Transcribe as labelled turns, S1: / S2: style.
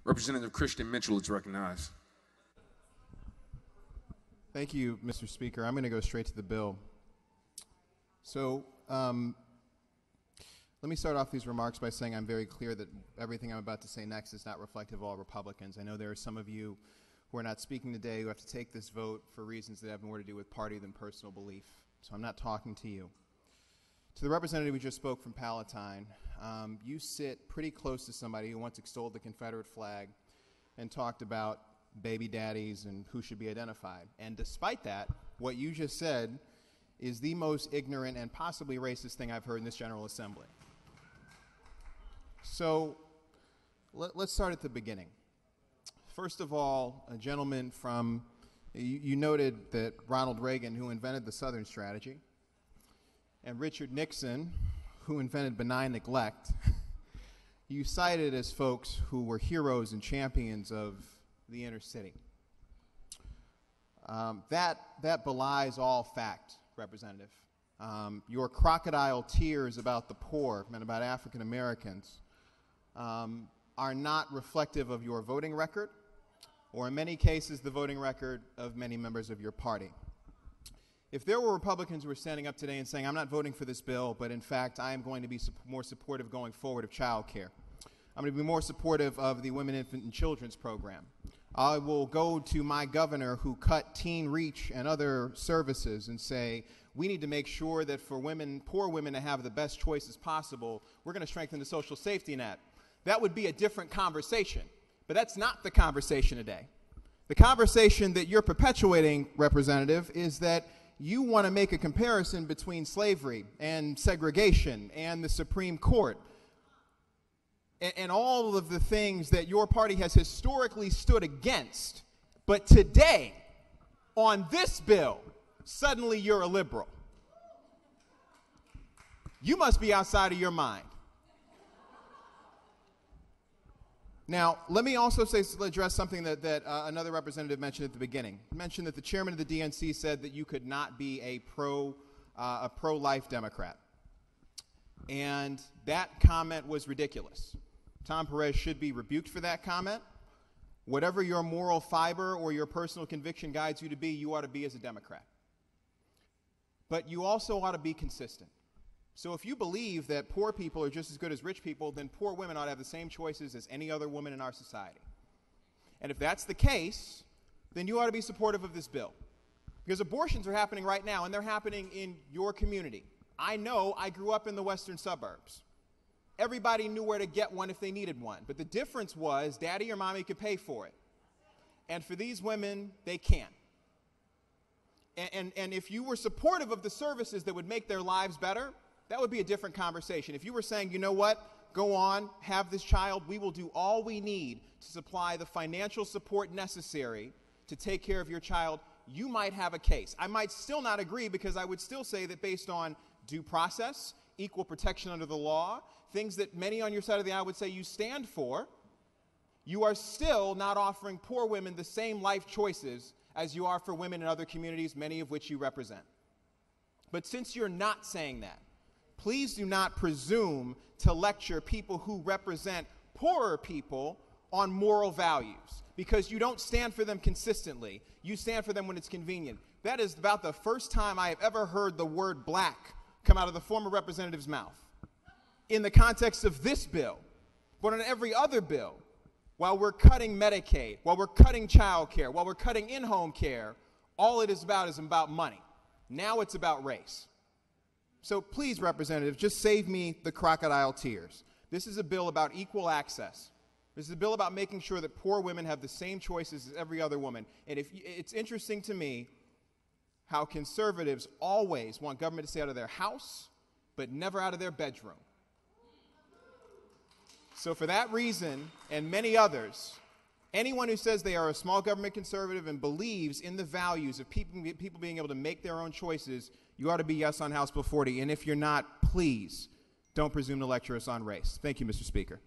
S1: Representative Christian Mitchell is recognized.
S2: Thank you, Mr. Speaker. I'm going to go straight to the bill. So let me start off these remarks by saying I'm very clear that everything I'm about to say next is not reflective of all Republicans. I know there are some of you who are not speaking today who have to take this vote for reasons that have more to do with party than personal belief. So I'm not talking to you. To the representative who just spoke from Palatine, you sit pretty close to somebody who once extolled the Confederate flag and talked about baby daddies and who should be identified. And despite that, what you just said is the most ignorant and possibly racist thing I've heard in this General Assembly. So let's start at the beginning. First of all, a gentleman from, you noted that Ronald Reagan, who invented the Southern strategy, and Richard Nixon, who invented benign neglect, you cited as folks who were heroes and champions of the inner city. That belies all fact, Representative. Your crocodile tears about the poor and about African Americans are not reflective of your voting record, or in many cases the voting record of many members of your party. If there were Republicans who were standing up today and saying, I'm not voting for this bill, but in fact I am going to be more supportive going forward of child care. I'm going to be more supportive of the Women, Infant, and Children's program. I will go to my governor who cut Teen Reach and other services and say, we need to make sure that for women, poor women, to have the best choices possible, we're going to strengthen the social safety net. That would be a different conversation, but that's not the conversation today. The conversation that you're perpetuating, Representative, is that you want to make a comparison between slavery and segregation and the Supreme Court and all of the things that your party has historically stood against. But today, on this bill, suddenly you're a liberal. You must be outside of your mind. Now, let me also address something that another representative mentioned at the beginning. He mentioned that the chairman of the DNC said that you could not be a pro-life Democrat. And that comment was ridiculous. Tom Perez should be rebuked for that comment. Whatever your moral fiber or your personal conviction guides you to be, you ought to be as a Democrat. But you also ought to be consistent. So if you believe that poor people are just as good as rich people, then poor women ought to have the same choices as any other woman in our society. And if that's the case, then you ought to be supportive of this bill. Because abortions are happening right now, and they're happening in your community. I know I grew up in the western suburbs. Everybody knew where to get one if they needed one. But the difference was daddy or mommy could pay for it. And for these women, they can't. And if you were supportive of the services that would make their lives better, that would be a different conversation. If you were saying, you know what, go on, have this child, we will do all we need to supply the financial support necessary to take care of your child, you might have a case. I might still not agree, because I would still say that based on due process, equal protection under the law, things that many on your side of the aisle would say you stand for, you are still not offering poor women the same life choices as you are for women in other communities, many of which you represent. But since you're not saying that, please do not presume to lecture people who represent poorer people on moral values, because you don't stand for them consistently. You stand for them when it's convenient. That is about the first time I have ever heard the word black come out of the former representative's mouth in the context of this bill. But on every other bill, while we're cutting Medicaid, while we're cutting child care, while we're cutting in-home care, all it is about money. Now it's about race. So please, Representative, just save me the crocodile tears. This is a bill about equal access. This is a bill about making sure that poor women have the same choices as every other woman. And it's interesting to me how conservatives always want government to stay out of their house, but never out of their bedroom. So for that reason, and many others, anyone who says they are a small government conservative and believes in the values of people being able to make their own choices, you ought to be yes on House Bill 40. And if you're not, please don't presume to lecture us on race. Thank you, Mr. Speaker.